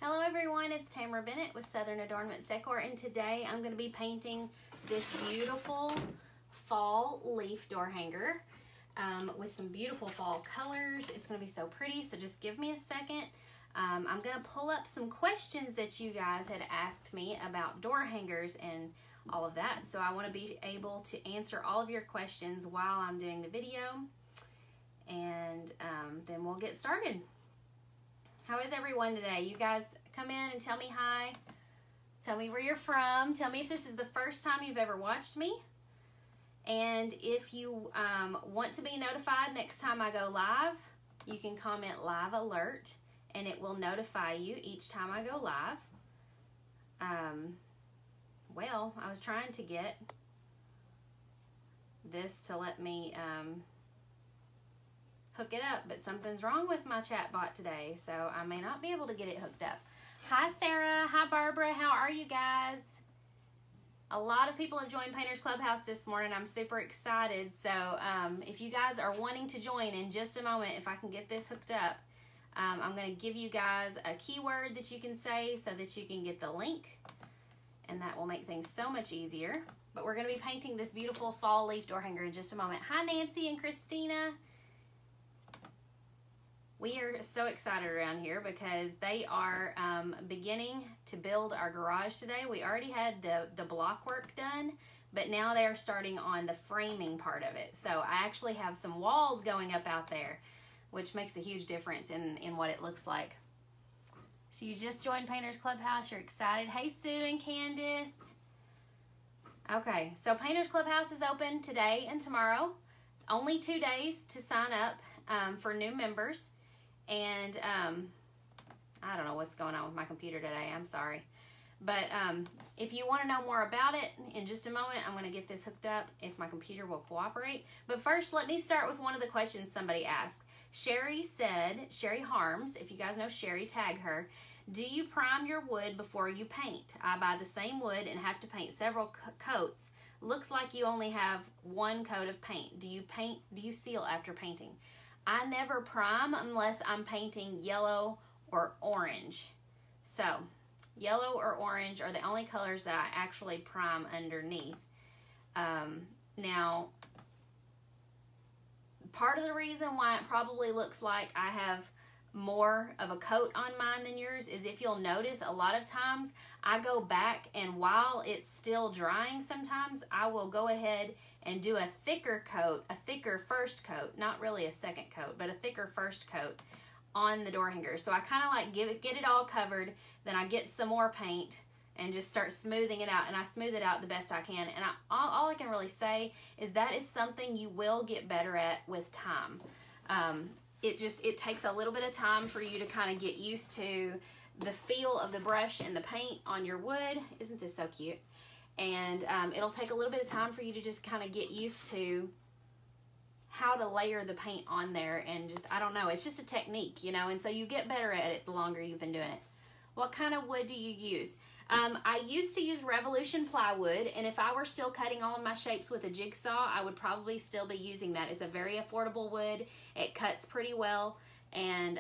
Hello everyone, it's Tamara Bennett with Southern Adornments Decor, and today I'm going to be painting this beautiful fall leaf door hanger with some beautiful fall colors. It's going to be so pretty, so just give me a second. I'm going to pull up some questions that you guys had asked me about door hangers and all of that, so I want to be able to answer all of your questions while I'm doing the video, and then we'll get started. How is everyone today? You guys come in and tell me hi. Tell me where you're from. Tell me if this is the first time you've ever watched me. And if you want to be notified next time I go live, you can comment live alert and it will notify you each time I go live. Well, I was trying to get this to let me hook it up, but something's wrong with my chat bot today, so I may not be able to get it hooked up. Hi Sarah, hi Barbara, how are you guys? A lot of people have joined Painters Clubhouse this morning. I'm super excited, so if you guys are wanting to join in just a moment, if I can get this hooked up, I'm going to give you guys a keyword that you can say so that you can get the link, and that will make things so much easier. But we're going to be painting this beautiful fall leaf door hanger in just a moment. Hi Nancy and Christina. We are so excited around here because they are beginning to build our garage today. We already had the block work done, but now they are starting on the framing part of it. So I actually have some walls going up out there, which makes a huge difference in what it looks like. So you just joined Painters Clubhouse, you're excited. Hey Sue and Candace. Okay, so Painters Clubhouse is open today and tomorrow. Only 2 days to sign up for new members. And I don't know what's going on with my computer today, I'm sorry. But if you want to know more about it, in just a moment I'm going to get this hooked up if my computer will cooperate. But first, let me start with one of the questions somebody asked. Sherry said, Sherry Harms, if you guys know Sherry, tag her. Do you prime your wood before you paint? I buy the same wood and have to paint several coats. Looks like you only have one coat of paint. Do you seal after painting? I never prime unless I'm painting yellow or orange. So, yellow or orange are the only colors that I actually prime underneath. Now, part of the reason why it probably looks like I have more of a coat on mine than yours is if you'll notice a lot of times I go back and while it's still drying sometimes I will go ahead and do a thicker coat, a thicker first coat, not really a second coat, but a thicker first coat on the door hanger. So I kind of like get it all covered, then I get some more paint and just start smoothing it out, and I smooth it out the best I can. And all I can really say is that is something you will get better at with time. It takes a little bit of time for you to kind of get used to the feel of the brush and the paint on your wood. Isn't this so cute? And it'll take a little bit of time for you to just kind of get used to how to layer the paint on there, and just, I don't know, it's just a technique, you know, and so you get better at it the longer you've been doing it. What kind of wood do you use? I used to use Revolution plywood, and if I were still cutting all of my shapes with a jigsaw, I would probably still be using that. It's a very affordable wood. It cuts pretty well, and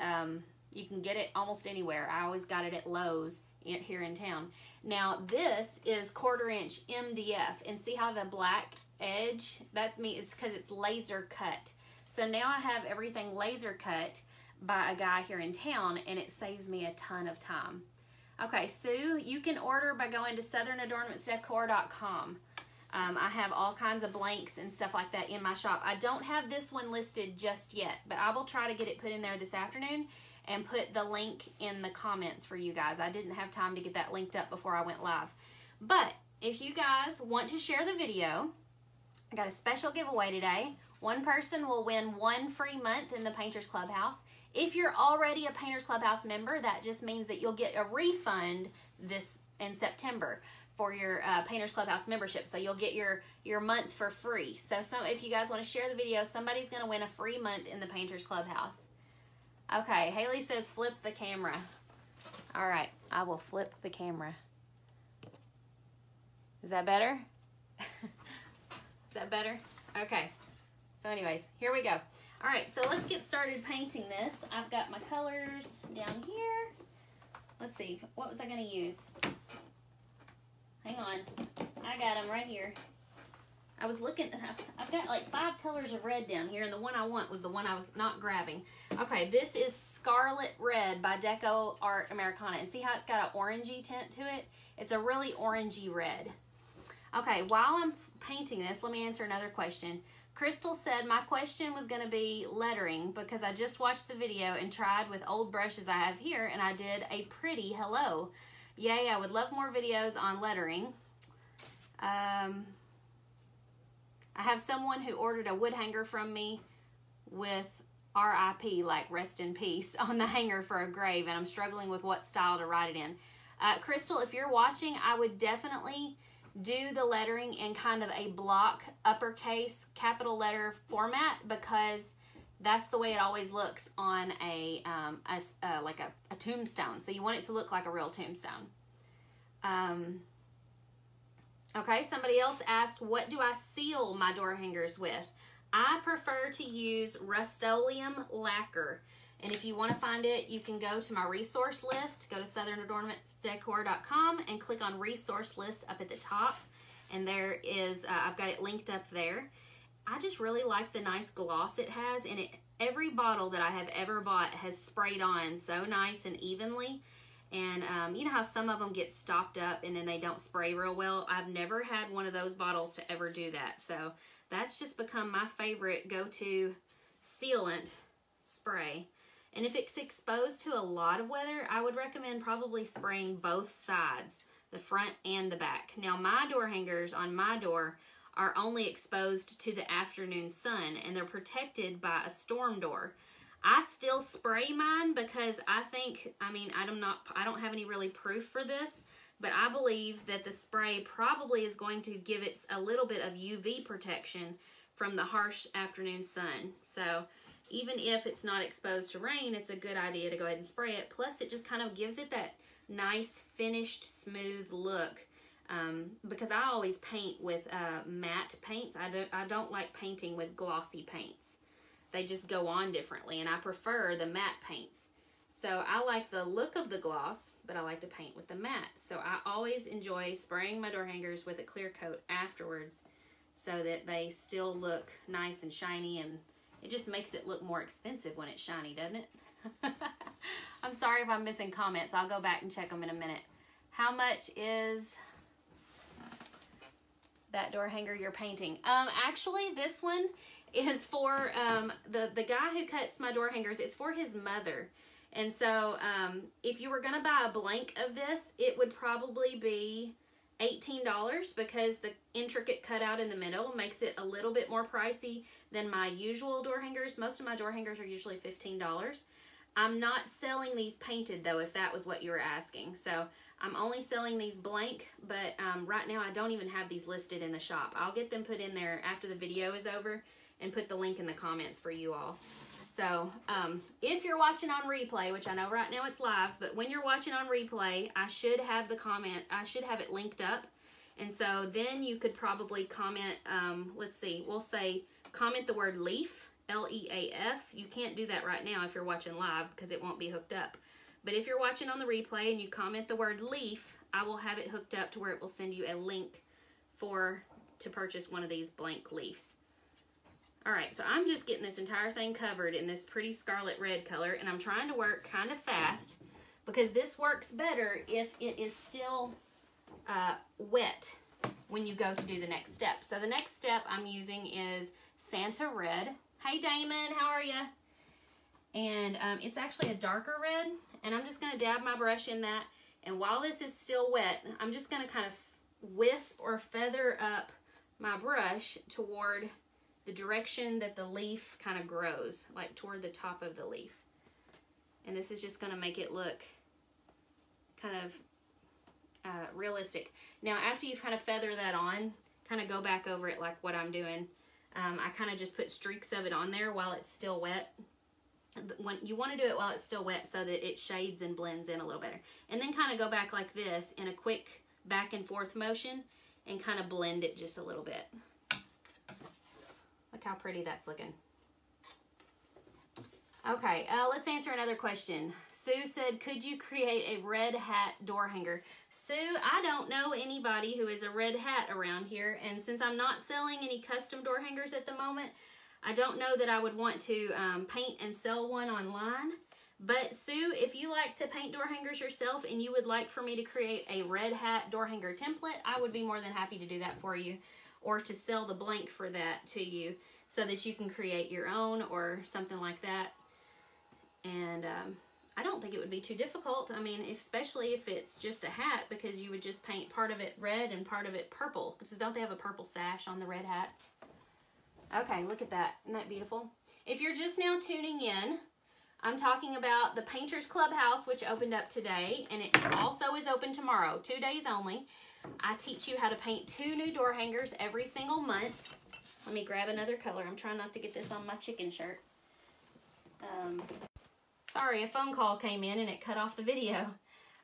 you can get it almost anywhere. I always got it at Lowe's here in town. Now this is 1/4 inch MDF, and see how the black edge, that's me, it's because it's laser cut. So now I have everything laser cut by a guy here in town, and it saves me a ton of time. Okay, Sue, you can order by going to southernadornmentsdecor.com. I have all kinds of blanks and stuff like that in my shop. I don't have this one listed just yet, but I will try to get it put in there this afternoon and put the link in the comments for you guys. I didn't have time to get that linked up before I went live. But if you guys want to share the video, I got a special giveaway today. One person will win 1 free month in the Painters Clubhouse. If you're already a Painters Clubhouse member, that just means that you'll get a refund this in September for your Painters Clubhouse membership. So you'll get your month for free. So if you guys want to share the video, somebody's going to win a free month in the Painters Clubhouse. Okay, Haley says flip the camera. All right, I will flip the camera. Is that better? Is that better? Okay. So anyways, here we go. All right, so let's get started painting this. I've got my colors down here. let's see, what was I going to use? Hang on. I got them right here. I was looking, I've got like 5 colors of red down here, and the one I want was the one I was not grabbing. Okay, this is Scarlet Red by Deco Art Americana. And see how it's got an orangey tint to it? It's a really orangey red. Okay, while I'm painting this, let me answer another question. Crystal said my question was going to be lettering because I just watched the video and tried with old brushes I have here, and I did a pretty hello. Yay, I would love more videos on lettering. I have someone who ordered a wood hanger from me with RIP, like rest in peace, on the hanger for a grave, and I'm struggling with what style to write it in. Crystal, if you're watching, I would definitely do the lettering in kind of a block uppercase capital letter format, because that's the way it always looks on like a tombstone. So you want it to look like a real tombstone. Okay, somebody else asked, what do I seal my door hangers with? I prefer to use Rust-Oleum lacquer. And if you want to find it, you can go to my resource list, go to southernadornamentsdecor.com and click on resource list up at the top. And there is, I've got it linked up there. I just really like the nice gloss it has, and every bottle that I have ever bought has sprayed on so nice and evenly. And you know how some of them get stopped up and then they don't spray real well? I've never had one of those bottles to ever do that. So that's just become my favorite go-to sealant spray. And if it's exposed to a lot of weather, I would recommend probably spraying both sides, the front and the back. Now my door hangers on my door are only exposed to the afternoon sun, and they're protected by a storm door. I still spray mine because I think, I don't have any really proof for this, but I believe that the spray probably is going to give it a little bit of UV protection from the harsh afternoon sun. So even if it's not exposed to rain, it's a good idea to go ahead and spray it. Plus it just kind of gives it that nice finished smooth look. Because I always paint with matte paints. I don't like painting with glossy paints. They just go on differently, and I prefer the matte paints. So I like the look of the gloss, but I like to paint with the matte. So I always enjoy spraying my door hangers with a clear coat afterwards so that they still look nice and shiny, and it just makes it look more expensive when it's shiny, doesn't it? I'm sorry if I'm missing comments. I'll go back and check them in a minute. How much is that door hanger you're painting? Actually, this one is for the guy who cuts my door hangers. It's for his mother. And so if you were going to buy a blank of this, it would probably be $18 because the intricate cutout in the middle makes it a little bit more pricey than my usual door hangers. Most of my door hangers are usually $15. I'm not selling these painted though, if that was what you were asking. So I'm only selling these blank, but right now I don't even have these listed in the shop. I'll get them put in there after the video is over and put the link in the comments for you all. So if you're watching on replay, which I know right now it's live, but when you're watching on replay, I should have it linked up. And so then you could probably comment, let's see, we'll say comment the word leaf, L-E-A-F. You can't do that right now if you're watching live because it won't be hooked up. But if you're watching on the replay and you comment the word leaf, I will have it hooked up to where it will send you a link to purchase one of these blank leaves. All right, so I'm just getting this entire thing covered in this pretty scarlet red color, and I'm trying to work kind of fast because this works better if it is still wet when you go to do the next step. So the next step I'm using is Santa Red. Hey Damon, how are you? And it's actually a darker red, and I'm just going to dab my brush in that, and while this is still wet, I'm just going to kind of wisp or feather up my brush toward the direction that the leaf kind of grows, like toward the top of the leaf. And this is just going to make it look kind of realistic. Now, after you've kind of feathered that on, kind of go back over it like what I'm doing. I kind of just put streaks of it on there while it's still wet. When you want to do it while it's still wet so that it shades and blends in a little better. And then kind of go back like this in a quick back and forth motion and kind of blend it just a little bit. Look how pretty that's looking. Okay, let's answer another question. Sue said, could you create a red hat door hanger? Sue, I don't know anybody who is a red hat around here, and since I'm not selling any custom door hangers at the moment, I don't know that I would want to paint and sell one online. But Sue, if you like to paint door hangers yourself and you would like for me to create a red hat door hanger template, I would be more than happy to do that for you, or to sell the blank for that to you so that you can create your own or something like that. And I don't think it would be too difficult. I mean, especially if it's just a hat, because you would just paint part of it red and part of it purple. Because don't they have a purple sash on the red hats? Okay, look at that. Isn't that beautiful? If you're just now tuning in, I'm talking about the Painters Clubhouse, which opened up today, and it also is open tomorrow, 2 days only. I teach you how to paint 2 new door hangers every single month. Let me grab another color. I'm trying not to get this on my chicken shirt. Sorry, a phone call came in and it cut off the video.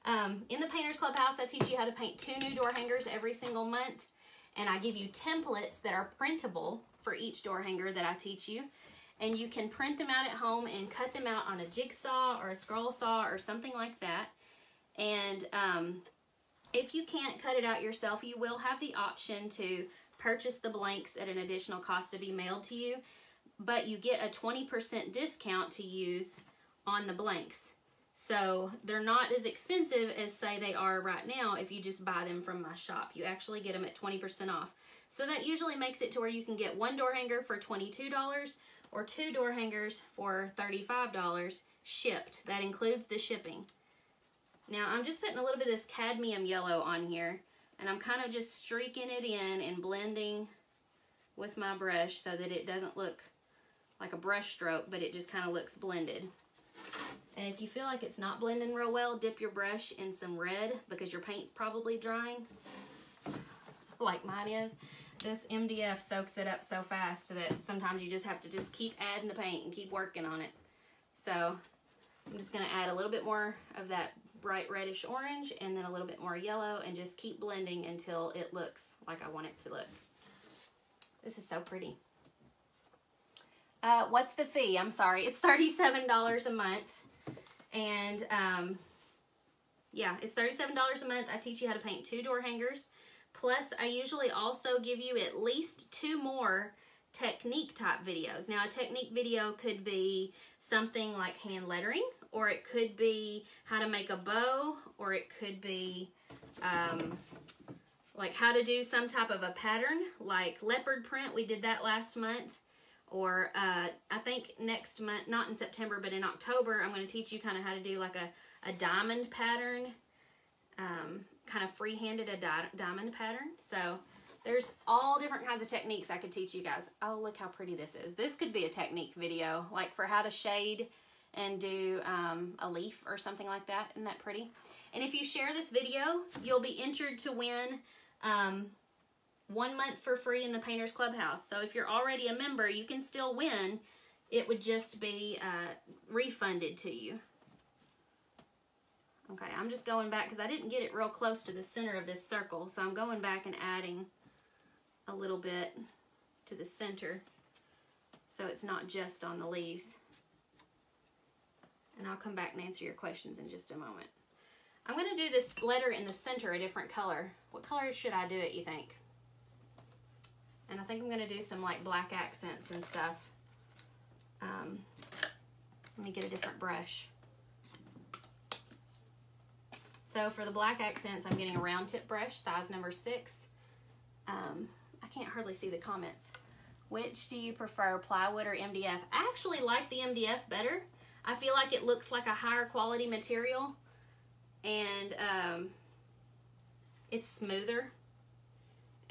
In the Painters Clubhouse, I teach you how to paint 2 new door hangers every single month, and I give you templates that are printable for each door hanger that I teach you. And you can print them out at home and cut them out on a jigsaw or a scroll saw or something like that. And if you can't cut it out yourself, you will have the option to purchase the blanks at an additional cost to be mailed to you. But you get a 20% discount to use on the blanks. So they're not as expensive as, say, they are right now if you just buy them from my shop. You actually get them at 20% off. So that usually makes it to where you can get 1 door hanger for $22 or 2 door hangers for $35 shipped. That includes the shipping. Now I'm just putting a little bit of this cadmium yellow on here, and I'm kind of just streaking it in and blending with my brush so that it doesn't look like a brush stroke, but it just kind of looks blended. And if you feel like it's not blending real well, dip your brush in some red, because your paint's probably drying like mine is. This MDF soaks it up so fast that sometimes you just have to just keep adding the paint and keep working on it. So I'm just going to add a little bit more of that bright reddish orange and then a little bit more yellow, and just keep blending until it looks like I want it to look. This is so pretty. What's the fee? I'm sorry. It's $37 a month. And yeah, it's $37 a month. I teach you how to paint 2 door hangers. Plus, I usually also give you at least 2 more technique type videos. Now, a technique video could be something like hand lettering, or it could be how to make a bow, or it could be like how to do some type of a pattern, like leopard print. We did that last month. Or I think next month, not in September, but in October, I'm going to teach you kind of how to do like a diamond pattern, kind of free-handed diamond pattern. So there's all different kinds of techniques I could teach you guys. Oh, look how pretty this is. This could be a technique video, like for how to shade and do a leaf or something like that. Isn't that pretty? And if you share this video, you'll be entered to win 1 month for free in the Painters Clubhouse. So if you're already a member, you can still win. It would just be refunded to you. Okay, I'm just going back because I didn't get it real close to the center of this circle. So I'm going back and adding a little bit to the center so it's not just on the leaves. And I'll come back and answer your questions in just a moment. I'm going to do this letter in the center a different color. What color should I do it, you think? And I think I'm going to do some like black accents and stuff. Let me get a different brush. So for the black accents, I'm getting a round tip brush, size number 6. I can't hardly see the comments. Which do you prefer, plywood or MDF? I actually like the MDF better. I feel like it looks like a higher quality material, and it's smoother.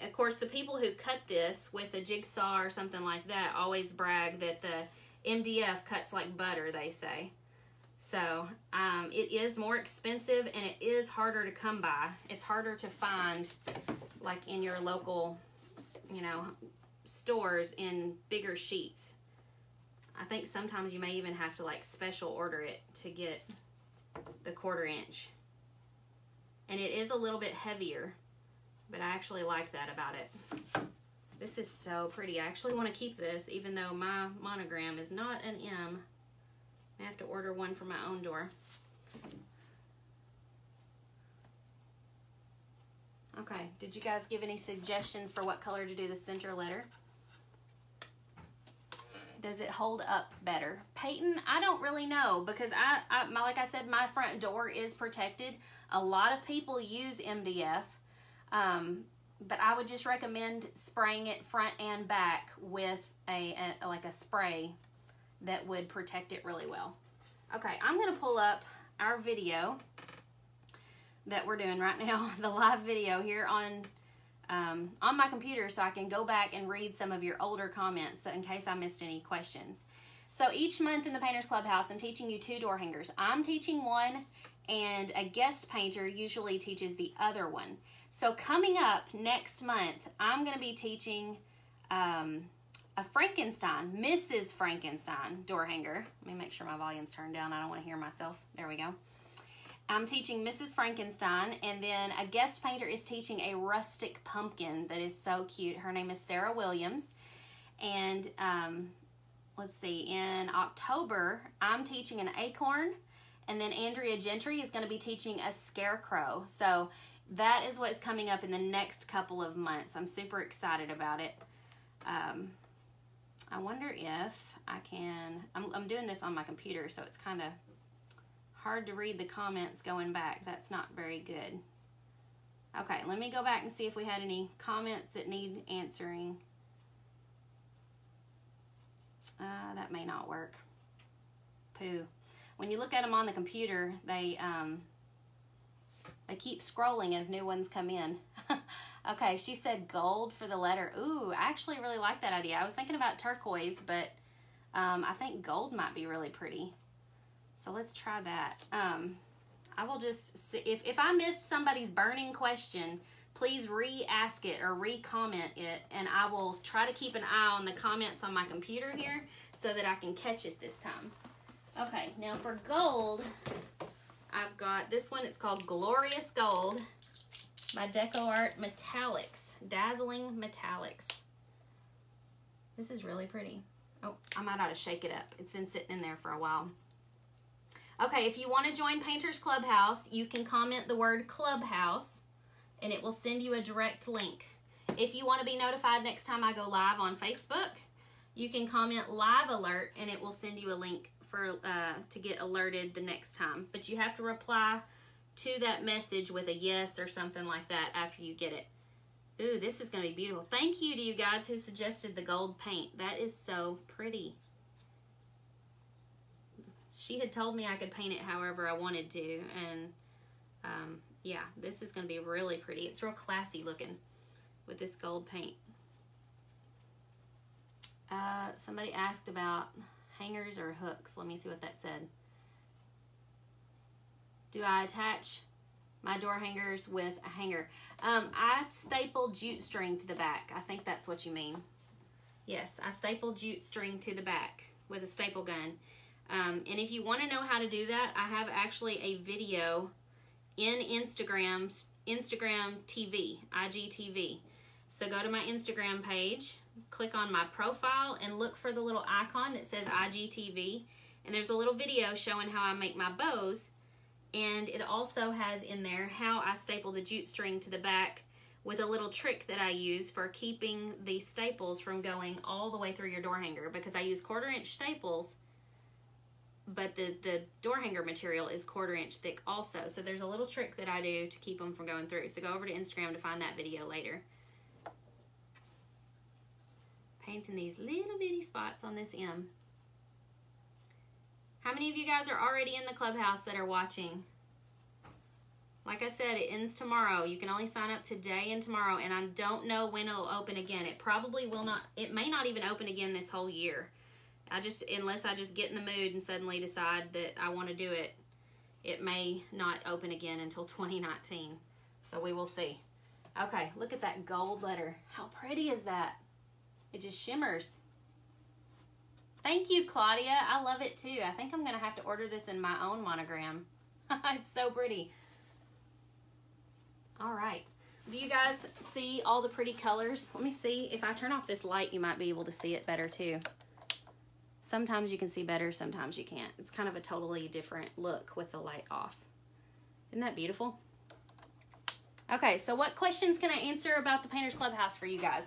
Of course, the people who cut this with a jigsaw or something like that always brag that the MDF cuts like butter, they say. So it is more expensive, and it is harder to come by. It's harder to find like in your local, you know, stores in bigger sheets. I think sometimes you may even have to like special order it to get the 1/4 inch. And it is a little bit heavier, but I actually like that about it. This is so pretty. I actually want to keep this, even though my monogram is not an M. I have to order one for my own door. Okay, did you guys give any suggestions for what color to do the center letter? Does it hold up better? Peyton, I don't really know because like I said, my front door is protected. A lot of people use MDF, but I would just recommend spraying it front and back with like a spray that would protect it really well. Okay, I'm gonna pull up our video that we're doing right now, the live video here on my computer, so I can go back and read some of your older comments so in case I missed any questions. So each month in the Painters Clubhouse, I'm teaching you 2 door hangers. I'm teaching one, and a guest painter usually teaches the other one. So coming up next month, I'm going to be teaching a Frankenstein, Mrs. Frankenstein door hanger. Let me make sure my volume's turned down. I don't want to hear myself. There we go. I'm teaching Mrs. Frankenstein, and then a guest painter is teaching a rustic pumpkin that is so cute. Her name is Sarah Williams. And let's see, in October, I'm teaching an acorn, and then Andrea Gentry is going to be teaching a scarecrow. So that is what's coming up in the next couple of months. I'm super excited about it. I wonder if I can, I'm doing this on my computer, so it's kind of hard to read the comments going back. That's not very good. Okay, let me go back and see if we had any comments that need answering. That may not work. Pooh. When you look at them on the computer, they keep scrolling as new ones come in. Okay, she said gold for the letter. Ooh, I actually really like that idea. I was thinking about turquoise, but I think gold might be really pretty. So let's try that. I will just see, if I missed somebody's burning question, please re-ask it or re-comment it, and I will try to keep an eye on the comments on my computer here so that I can catch it this time. Okay, now for gold, I've got this one. It's called Glorious Gold by Deco Art Metallics, Dazzling Metallics. This is really pretty. Oh, I might ought to shake it up. It's been sitting in there for a while. Okay, if you want to join Painters Clubhouse, you can comment the word Clubhouse, and it will send you a direct link. If you want to be notified next time I go live on Facebook, you can comment Live Alert, and it will send you a link for to get alerted the next time. But you have to reply to that message with a yes or something like that after you get it. Ooh, this is going to be beautiful. Thank you to you guys who suggested the gold paint. That is so pretty. She had told me I could paint it however I wanted to, and yeah, this is going to be really pretty. It's real classy looking with this gold paint. Somebody asked about hangers or hooks. Let me see what that said. Do I attach my door hangers with a hanger? I staple jute string to the back. I think that's what you mean. Yes, I staple jute string to the back with a staple gun. And if you want to know how to do that, I have actually a video in Instagram TV, IGTV. So go to my Instagram page, click on my profile, and look for the little icon that says IGTV. And there's a little video showing how I make my bows. And it also has in there how I staple the jute string to the back with a little trick that I use for keeping the staples from going all the way through your door hanger, because I use 1/4 inch staples, but the door hanger material is 1/4 inch thick also. So there's a little trick that I do to keep them from going through. So go over to Instagram to find that video later. Painting these little bitty spots on this M. How many of you guys are already in the Clubhouse that are watching? Like I said, it ends tomorrow. You can only sign up today and tomorrow, and I don't know when it'll open again. It probably will not, it may not even open again this whole year. Unless I just get in the mood and suddenly decide that I want to do it, it may not open again until 2019. So we will see. Okay, look at that gold letter. How pretty is that? It just shimmers. Thank you, Claudia. I love it too. I think I'm going to have to order this in my own monogram. It's so pretty. All right. Do you guys see all the pretty colors? Let me see. If I turn off this light, you might be able to see it better too. Sometimes you can see better, sometimes you can't. It's kind of a totally different look with the light off. Isn't that beautiful? Okay, so what questions can I answer about the Painters Clubhouse for you guys?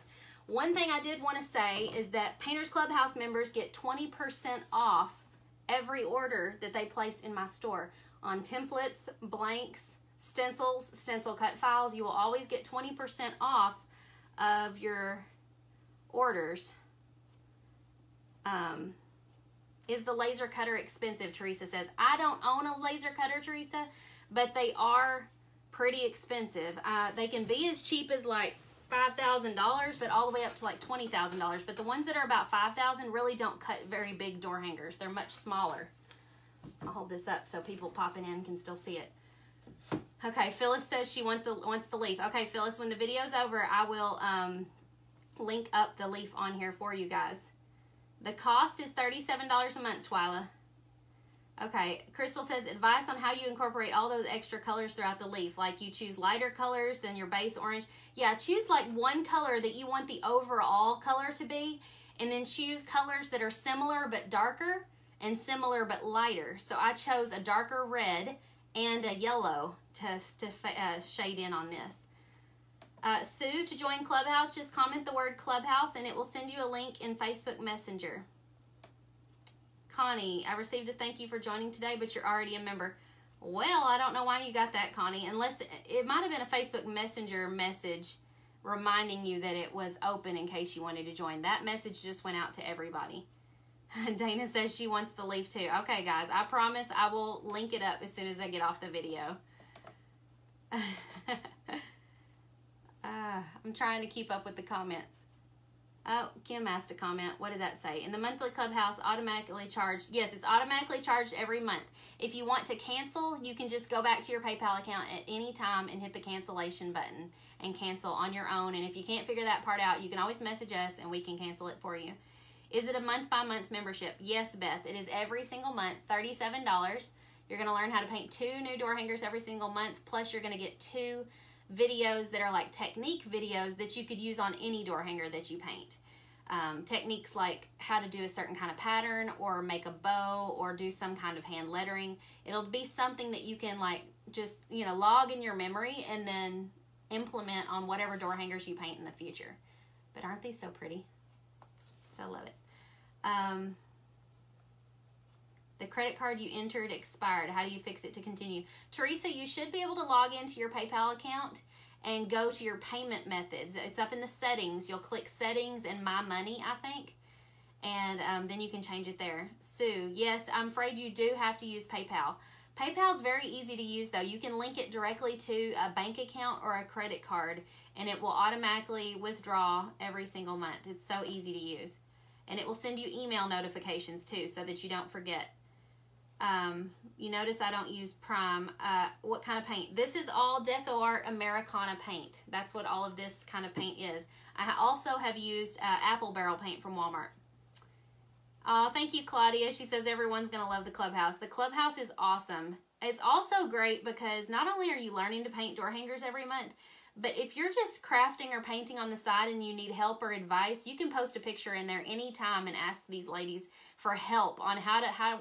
One thing I did want to say is that Painters Clubhouse members get 20% off every order that they place in my store. On templates, blanks, stencils, stencil cut files, you will always get 20% off of your orders. Is the laser cutter expensive? Teresa says. I don't own a laser cutter, Teresa, but they are pretty expensive. They can be as cheap as like $5,000, but all the way up to like $20,000. But the ones that are about $5,000 really don't cut very big door hangers. They're much smaller. I'll hold this up so people popping in can still see it. Okay, Phyllis says she wants the leaf. Okay, Phyllis, when the video's over, I will link up the leaf on here for you guys. The cost is $37 a month, Twyla. Okay, Crystal says, advice on how you incorporate all those extra colors throughout the leaf. Like you choose lighter colors than your base orange. Yeah, choose like one color that you want the overall color to be, and then choose colors that are similar but darker and similar but lighter. So I chose a darker red and a yellow to shade in on this. Sue, to join Clubhouse, just comment the word Clubhouse and it will send you a link in Facebook Messenger. Connie, I received a thank you for joining today, but you're already a member. Well, I don't know why you got that, Connie, unless it might have been a Facebook Messenger message reminding you that it was open in case you wanted to join. That message just went out to everybody. Dana says she wants the leaf too. Okay, guys, I promise I will link it up as soon as I get off the video. I'm trying to keep up with the comments. Oh, Kim asked a comment. What did that say? In the monthly Clubhouse, automatically charged. Yes, it's automatically charged every month. If you want to cancel, you can just go back to your PayPal account at any time and hit the cancellation button and cancel on your own. And if you can't figure that part out, you can always message us and we can cancel it for you. Is it a month-by-month membership? Yes, Beth. It is every single month, $37. You're going to learn how to paint 2 new door hangers every single month, plus you're going to get 2 videos that are like technique videos that you could use on any door hanger that you paint. Techniques like how to do a certain kind of pattern or make a bow or do some kind of hand lettering. It'll be something that you can like just, you know, log in your memory and then implement on whatever door hangers you paint in the future. But aren't these so pretty? So love it. The credit card you entered expired. How do you fix it to continue? Teresa, you should be able to log into your PayPal account and go to your payment methods. It's up in the settings. You'll click settings and my money, I think. And then you can change it there. Sue, yes, I'm afraid you do have to use PayPal. PayPal is very easy to use though. You can link it directly to a bank account or a credit card and it will automatically withdraw every single month. It's so easy to use. And it will send you email notifications too so that you don't forget. You notice I don't use Prime. What kind of paint? This is all Deco Art Americana paint. That's what all of this kind of paint is. I also have used apple barrel paint from Walmart. Oh, thank you, Claudia. She says everyone's going to love the Clubhouse. The Clubhouse is awesome. It's also great because not only are you learning to paint door hangers every month, but if you're just crafting or painting on the side and you need help or advice, you can post a picture in there anytime and ask these ladies for help on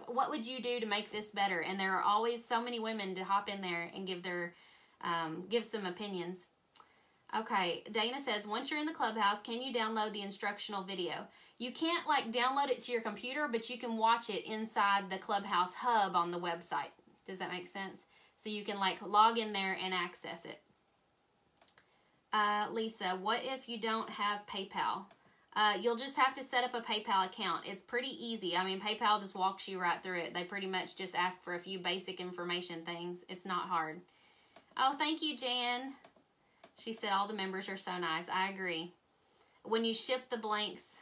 what would you do to make this better. And there are always so many women to hop in there and give some opinions. Okay, Dana says, once you're in the Clubhouse, can you download the instructional video? You can't like download it to your computer, but you can watch it inside the Clubhouse hub on the website. Does that make sense? So you can like log in there and access it. Lisa, what if you don't have PayPal? You'll just have to set up a PayPal account. It's pretty easy. I mean, PayPal just walks you right through it. They pretty much just ask for a few basic information things. It's not hard. Oh, thank you, Jan. She said all the members are so nice. I agree. When you ship the blanks,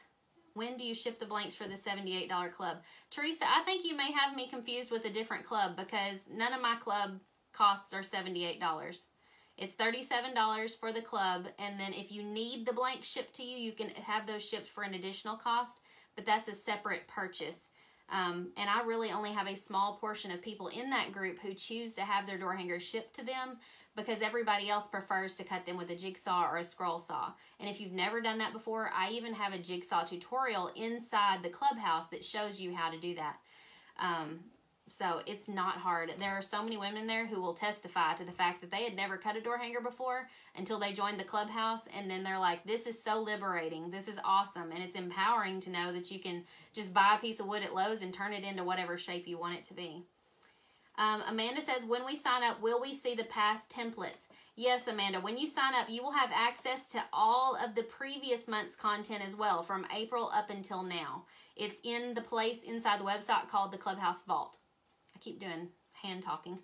when do you ship the blanks for the $78 club? Teresa, I think you may have me confused with a different club because none of my club costs are $78. It's $37 for the club, and then if you need the blanks shipped to you, you can have those shipped for an additional cost, but that's a separate purchase. And I really only have a small portion of people in that group who choose to have their door hangers shipped to them, because everybody else prefers to cut them with a jigsaw or a scroll saw. And if you've never done that before, I even have a jigsaw tutorial inside the Clubhouse that shows you how to do that. So it's not hard. There are so many women there who will testify to the fact that they had never cut a door hanger before until they joined the Clubhouse, and then they're like, this is so liberating. This is awesome. And it's empowering to know that you can just buy a piece of wood at Lowe's and turn it into whatever shape you want it to be. Amanda says, when we sign up, will we see the past templates? Yes, Amanda, when you sign up, you will have access to all of the previous month's content as well, from April up until now. It's in the place inside the website called the Clubhouse Vault. I keep doing hand talking.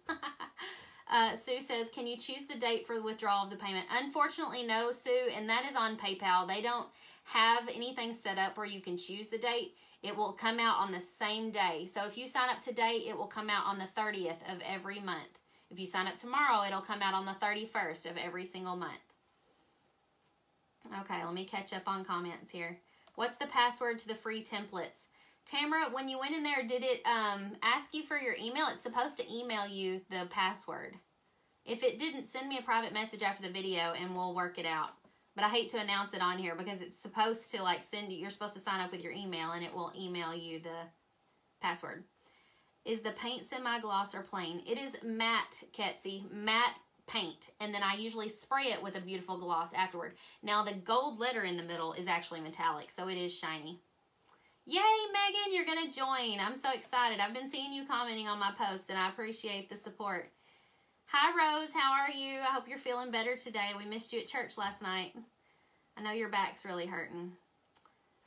Sue says, can you choose the date for the withdrawal of the payment? Unfortunately, no, Sue, and that is on PayPal. They don't have anything set up where you can choose the date. It will come out on the same day. So if you sign up today, it will come out on the 30th of every month. If you sign up tomorrow, it'll come out on the 31st of every single month. Okay, let me catch up on comments here. What's the password to the free templates? Tamara, when you went in there, did it ask you for your email? It's supposed to email you the password. If it didn't, send me a private message after the video and we'll work it out. But I hate to announce it on here because it's supposed to like send you, you're supposed to sign up with your email and it will email you the password. Is the paint semi-gloss or plain? It is matte, Ketsy, matte paint. And then I usually spray it with a beautiful gloss afterward. Now the gold letter in the middle is actually metallic, so it is shiny. Yay, Megan, you're going to join. I'm so excited. I've been seeing you commenting on my posts, and I appreciate the support. Hi, Rose. How are you? I hope you're feeling better today. We missed you at church last night. I know your back's really hurting.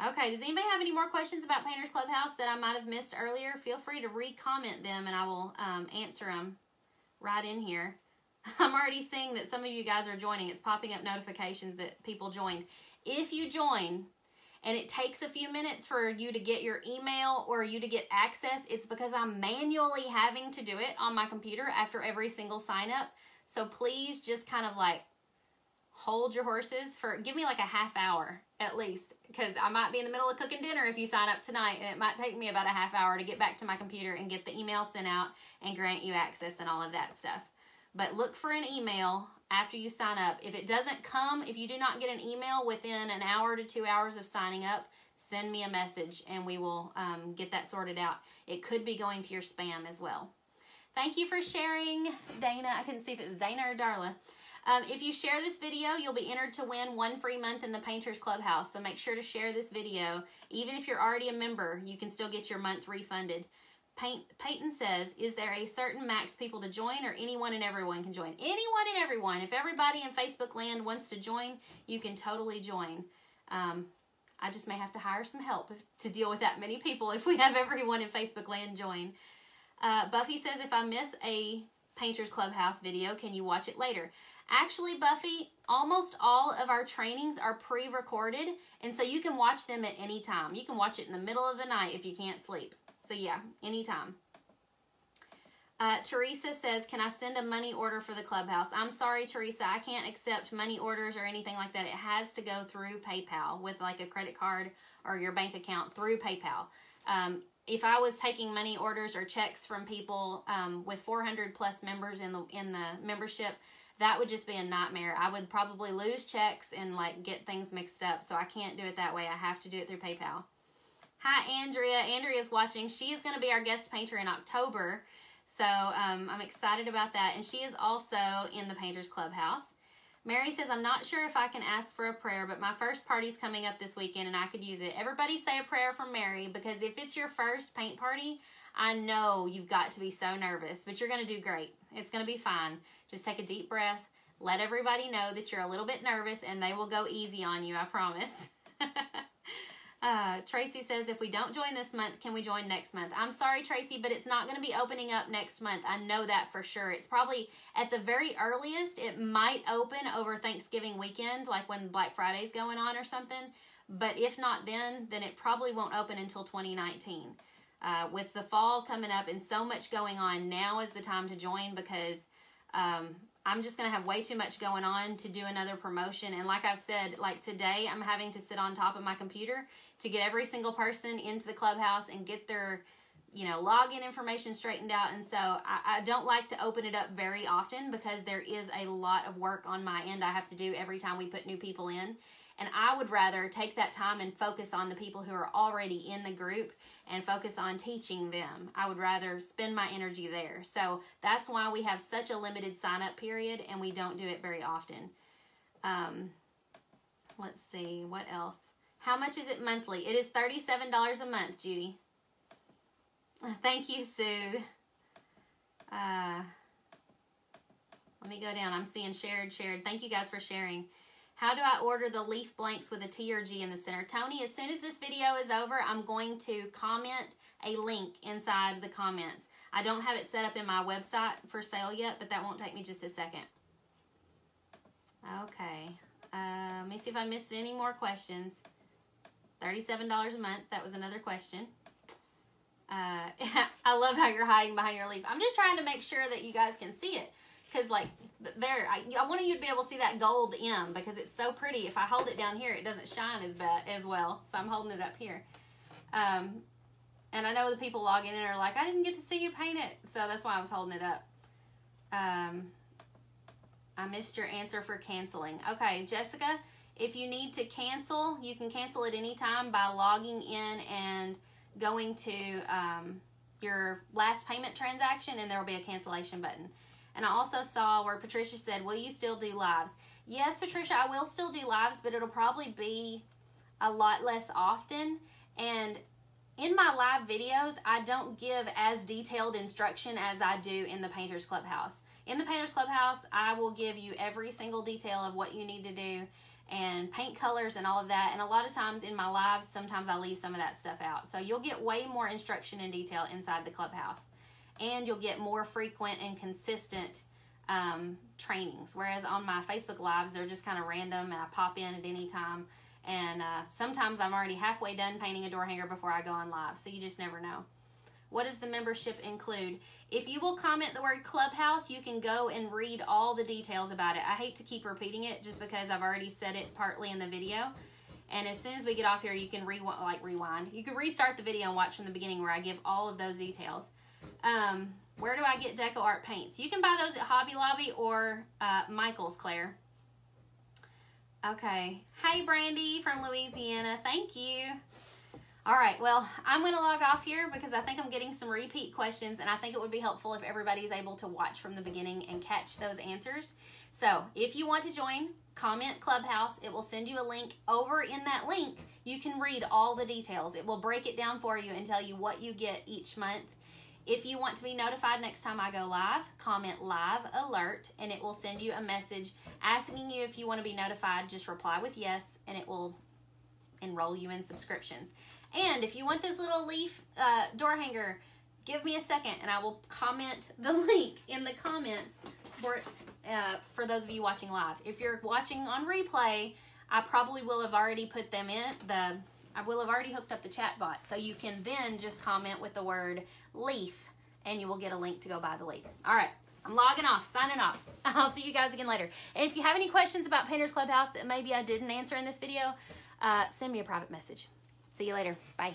Okay, does anybody have any more questions about Painters Clubhouse that I might have missed earlier? Feel free to re-comment them, and I will answer them right in here. I'm already seeing that some of you guys are joining. It's popping up notifications that people joined. If you join, and it takes a few minutes for you to get your email or you to get access, it's because I'm manually having to do it on my computer after every single sign up. So please just kind of like hold your horses for, give me like a half hour at least, because I might be in the middle of cooking dinner if you sign up tonight, and it might take me about a half hour to get back to my computer and get the email sent out and grant you access and all of that stuff. But look for an email after you sign up. If it doesn't come, if you do not get an email within an hour to 2 hours of signing up, send me a message and we will get that sorted out. It could be going to your spam as well. Thank you for sharing, Dana. I couldn't see if it was Dana or Darla. If you share this video, you'll be entered to win 1 free month in the Painters Clubhouse. So make sure to share this video. Even if you're already a member, you can still get your month refunded. Peyton says, is there a certain max people to join, or anyone and everyone can join? Anyone and everyone. If everybody in Facebook land wants to join, you can totally join. I just may have to hire some help to deal with that many people if we have everyone in Facebook land join. Buffy says, if I miss a Painters Clubhouse video, can you watch it later? Actually, Buffy, almost all of our trainings are pre-recorded, and so you can watch them at any time. You can watch it in the middle of the night if you can't sleep. So yeah, anytime. Teresa says, can I send a money order for the Clubhouse? I'm sorry, Teresa, I can't accept money orders or anything like that. It has to go through PayPal with like a credit card or your bank account through PayPal. If I was taking money orders or checks from people with 400 plus members in the membership, that would just be a nightmare. I would probably lose checks and like get things mixed up. So I can't do it that way. I have to do it through PayPal. Hi, Andrea. Andrea's watching. She is going to be our guest painter in October. So I'm excited about that. And she is also in the Painters Clubhouse. Mary says, I'm not sure if I can ask for a prayer, but my first party's coming up this weekend and I could use it. Everybody say a prayer for Mary, because if it's your first paint party, I know you've got to be so nervous, but you're going to do great. It's going to be fine. Just take a deep breath. Let everybody know that you're a little bit nervous and they will go easy on you, I promise. Tracy says, if we don't join this month, can we join next month? I'm sorry, Tracy, but it's not going to be opening up next month. I know that for sure. It's probably at the very earliest, it might open over Thanksgiving weekend, like when Black Friday's going on or something. But if not then it probably won't open until 2019. With the fall coming up and so much going on, now is the time to join, because I'm just going to have way too much going on to do another promotion. And like I've said, like today, I'm having to sit on top of my computer to get every single person into the Clubhouse and get their you know, login information straightened out. And so I don't like to open it up very often because there is a lot of work on my end I have to do every time we put new people in. And I would rather take that time and focus on the people who are already in the group and focus on teaching them. I would rather spend my energy there. So that's why we have such a limited sign-up period and we don't do it very often. Let's see, what else? How much is it monthly? It is $37 a month, Judy. Thank you, Sue. Let me go down. I'm seeing shared. Thank you guys for sharing. How do I order the leaf blanks with a T or G in the center? Tony, as soon as this video is over, I'm going to comment a link inside the comments. I don't have it set up in my website for sale yet, but that won't take me just a second. Okay. Let me see if I missed any more questions. $37 a month. That was another question. I love how you're hiding behind your leaf. I'm just trying to make sure that you guys can see it. Because, like, there, I wanted you to be able to see that gold M because it's so pretty. If I hold it down here, it doesn't shine as well. So I'm holding it up here. And I know the people logging in are like, I didn't get to see you paint it. So that's why I was holding it up. I missed your answer for canceling. Okay, Jessica, if you need to cancel, you can cancel at any time by logging in and going to your last payment transaction, and there will be a cancellation button. And I also saw where Patricia said, will you still do lives? Yes, Patricia, I will still do lives, but it'll probably be a lot less often. And in my live videos, I don't give as detailed instruction as I do in the Painters Clubhouse. In the Painters Clubhouse, I will give you every single detail of what you need to do and paint colors and all of that. And a lot of times in my lives, sometimes I leave some of that stuff out. So you'll get way more instruction and detail inside the Clubhouse. And you'll get more frequent and consistent trainings. Whereas on my Facebook Lives, they're just kind of random and I pop in at any time. And sometimes I'm already halfway done painting a door hanger before I go on live. So you just never know. What does the membership include? If you will comment the word Clubhouse, you can go and read all the details about it. I hate to keep repeating it just because I've already said it partly in the video. And as soon as we get off here, you can rewind. You can restart the video and watch from the beginning where I give all of those details. Where do I get Deco Art paints? You can buy those at Hobby Lobby or Michael's, Claire. Okay. Hey, Brandy from Louisiana. Thank you. All right. Well, I'm going to log off here because I think I'm getting some repeat questions, and I think it would be helpful if everybody's able to watch from the beginning and catch those answers. So if you want to join, comment Clubhouse. It will send you a link. Over in that link, you can read all the details. It will break it down for you and tell you what you get each month. If you want to be notified next time I go live, comment live alert and it will send you a message asking you if you want to be notified. Just reply with yes and it will enroll you in subscriptions. And if you want this little leaf door hanger, give me a second and I will comment the link in the comments for those of you watching live. If you're watching on replay, I probably will have already put them in I will have already hooked up the chat bot. So you can then just comment with the word leaf and you will get a link to go buy the leaf. All right, I'm logging off, signing off. I'll see you guys again later. And if you have any questions about Painters Clubhouse that maybe I didn't answer in this video, send me a private message. See you later. Bye.